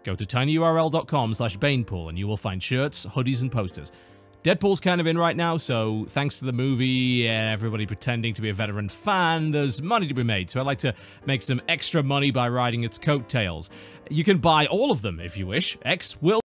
Go to tinyurl.com/banepool and you will find shirts, hoodies, and posters. Deadpool's kind of in right now, so thanks to the movie and everybody pretending to be a veteran fan, there's money to be made, so I'd like to make some extra money by riding its coattails. You can buy all of them if you wish. X will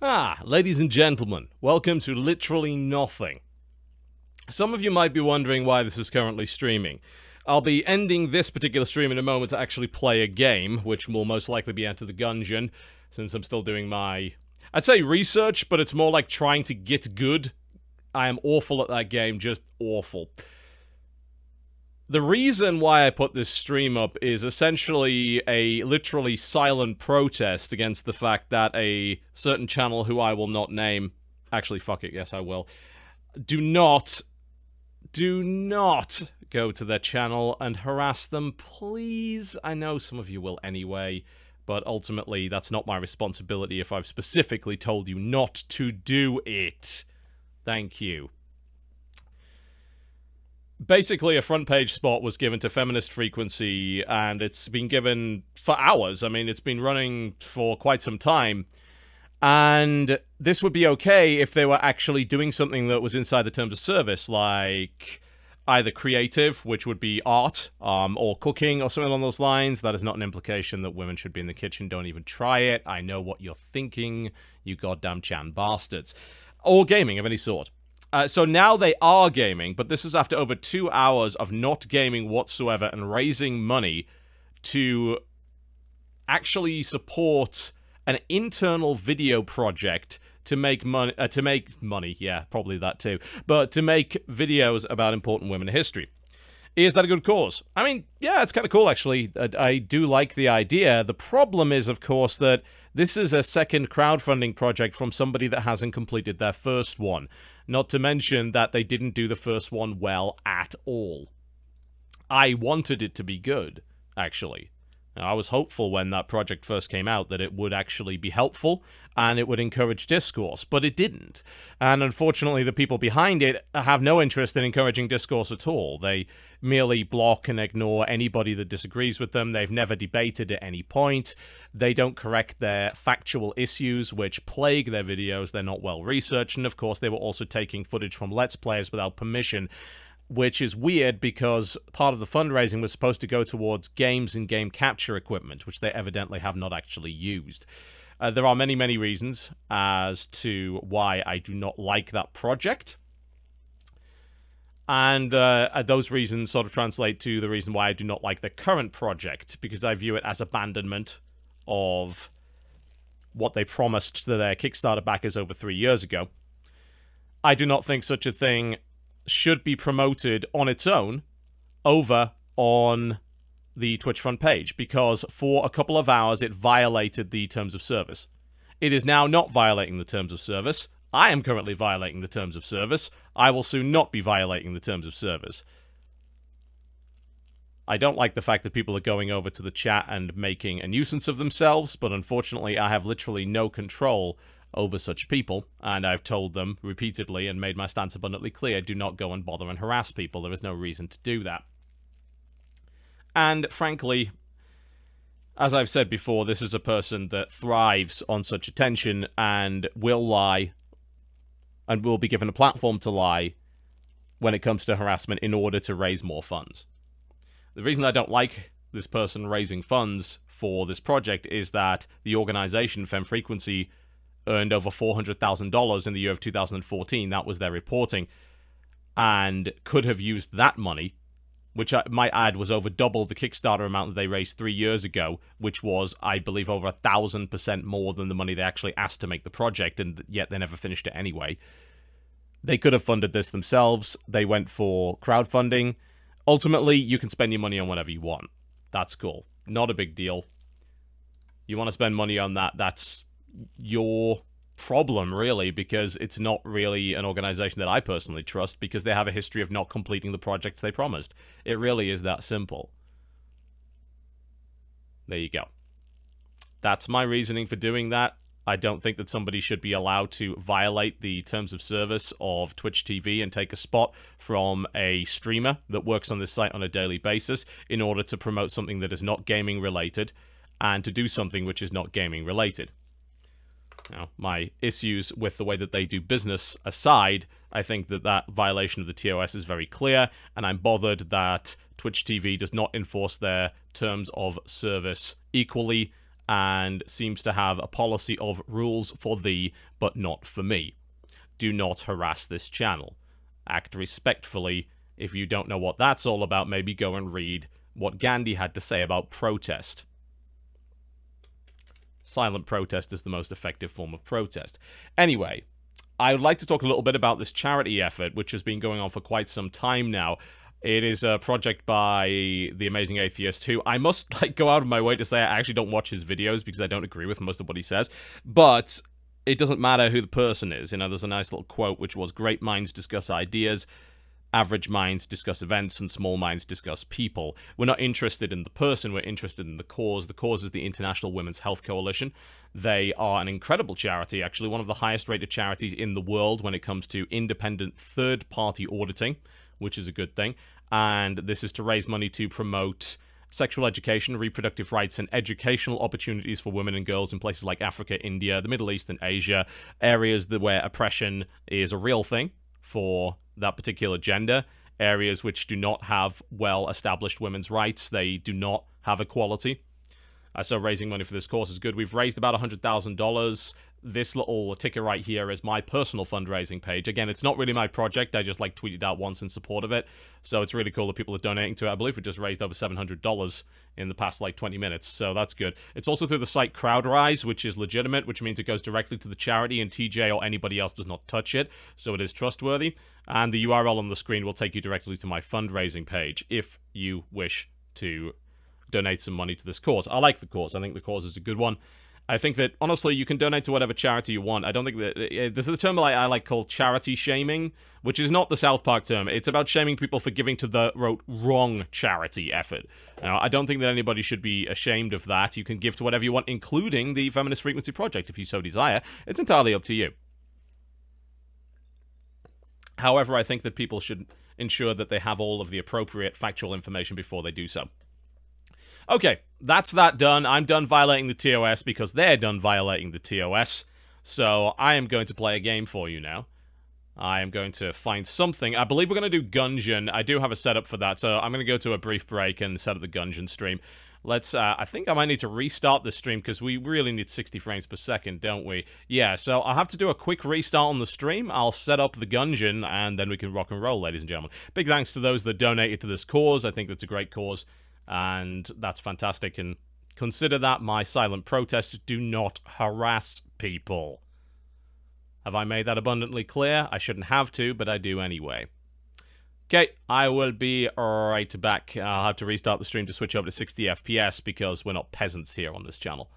Ladies and gentlemen, welcome to Literally Nothing. Some of you might be wondering why this is currently streaming. I'll be ending this particular stream in a moment to actually play a game, which will most likely be Enter the Gungeon, since I'm still doing my... I'd say research, but it's more like trying to get good. I am awful at that game, just awful. The reason why I put this stream up is essentially a literally silent protest against the fact that a certain channel who I will not name... Actually, fuck it, yes I will. Do not go to their channel and harass them, please. I know some of you will anyway, but ultimately that's not my responsibility if I've specifically told you not to do it. Thank you. Basically, a front page spot was given to Feminist Frequency, and it's been given for hours. I mean, it's been running for quite some time. And this would be okay if they were actually doing something that was inside the terms of service, like either creative, which would be art, or cooking, or something along those lines. That is not an implication that women should be in the kitchen. Don't even try it. I know what you're thinking, you goddamn Chan bastards. Or gaming of any sort. So now they are gaming, but this is after over 2 hours of not gaming whatsoever and raising money to actually support an internal video project to make money, yeah, probably that too, but to make videos about important women in history. Is that a good cause? I mean, yeah, it's kind of cool, actually. I do like the idea. The problem is, of course, that this is a second crowdfunding project from somebody that hasn't completed their first one. Not to mention that they didn't do the first one well at all. I wanted it to be good, actually. I was hopeful when that project first came out that it would actually be helpful and it would encourage discourse, but it didn't. And unfortunately, the people behind it have no interest in encouraging discourse at all. They merely block and ignore anybody that disagrees with them. They've never debated at any point. They don't correct their factual issues, which plague their videos. They're not well researched. And of course, they were also taking footage from Let's Players without permission, which is weird because part of the fundraising was supposed to go towards games and game capture equipment, which they evidently have not actually used. There are many, many reasons as to why I do not like that project. And those reasons sort of translate to the reason why I do not like the current project, because I view it as abandonment of what they promised to their Kickstarter backers over 3 years ago. I do not think such a thing should be promoted on its own over on the Twitch front page, because for a couple of hours it violated the terms of service. It is now not violating the terms of service. I am currently violating the terms of service. I will soon not be violating the terms of service. I don't like the fact that people are going over to the chat and making a nuisance of themselves, but unfortunately I have literally no control over such people, and I've told them repeatedly and made my stance abundantly clear, do not go and bother and harass people. There is no reason to do that. And frankly, as I've said before, this is a person that thrives on such attention and will lie and will be given a platform to lie when it comes to harassment in order to raise more funds. The reason I don't like this person raising funds for this project is that the organization, Fem Frequency, earned over $400,000 in the year of 2014. That was their reporting, and could have used that money, which I might add was over double the Kickstarter amount that they raised 3 years ago, which was, I believe, over 1,000% more than the money they actually asked to make the project, and yet they never finished it anyway. They could have funded this themselves. They went for crowdfunding. Ultimately, you can spend your money on whatever you want. That's cool. Not a big deal. You want to spend money on that, that's your problem, really, because it's not really an organization that I personally trust, because they have a history of not completing the projects they promised. It really is that simple. There you go. That's my reasoning for doing that. I don't think that somebody should be allowed to violate the terms of service of Twitch TV and take a spot from a streamer that works on this site on a daily basis in order to promote something that is not gaming related and to do something which is not gaming related. Now, my issues with the way that they do business aside, I think that that violation of the TOS is very clear, and I'm bothered that Twitch TV does not enforce their terms of service equally, and seems to have a policy of rules for thee, but not for me. Do not harass this channel. Act respectfully. If you don't know what that's all about, maybe go and read what Gandhi had to say about protest. Silent protest is the most effective form of protest. Anyway, I would like to talk a little bit about this charity effort, which has been going on for quite some time now. It is a project by The Amazing Atheist, who I must go out of my way to say I actually don't watch his videos because I don't agree with most of what he says. But it doesn't matter who the person is. You know, there's a nice little quote which was, "Great minds discuss ideas, average minds discuss events, and small minds discuss people." We're not interested in the person, we're interested in the cause. The cause is the International Women's Health Coalition. They are an incredible charity, actually, one of the highest rated charities in the world when it comes to independent third-party auditing, which is a good thing. And this is to raise money to promote sexual education, reproductive rights, and educational opportunities for women and girls in places like Africa, India, the Middle East, and Asia, areas where oppression is a real thing for that particular gender, areas which do not have well-established women's rights. They do not have equality. So raising money for this cause is good. We've raised about $100,000. This little ticker right here is my personal fundraising page. Again, it's not really my project. I just tweeted out once in support of it. So it's really cool that people are donating to it. I believe we just raised over $700 in the past 20 minutes. So that's good. It's also through the site CrowdRise, which is legitimate, which means it goes directly to the charity and TJ or anybody else does not touch it. So it is trustworthy. And the URL on the screen will take you directly to my fundraising page if you wish to donate some money to this cause. I like the cause. I think the cause is a good one. I think that, honestly, you can donate to whatever charity you want. I don't think that... This is a term I like called charity shaming, which is not the South Park term. It's about shaming people for giving to the wrong charity effort. Now, I don't think that anybody should be ashamed of that. You can give to whatever you want, including the Feminist Frequency Project, if you so desire. It's entirely up to you. However, I think that people should ensure that they have all of the appropriate factual information before they do so. Okay, that's that done. I'm done violating the TOS because they're done violating the TOS. So I am going to play a game for you now. I am going to find something. I believe we're going to do Gungeon. I do have a setup for that, so I'm going to go to a brief break and set up the Gungeon stream. Let's, I think I might need to restart the stream because we really need 60 frames per second, don't we? Yeah, so I'll have to do a quick restart on the stream. I'll set up the Gungeon, and then we can rock and roll, ladies and gentlemen. Big thanks to those that donated to this cause. I think that's a great cause. And that's fantastic, and consider that my silent protest. Do not harass people. Have I made that abundantly clear? I shouldn't have to, but I do anyway. Okay, I will be right back. I'll have to restart the stream to switch over to 60 FPS because we're not peasants here on this channel.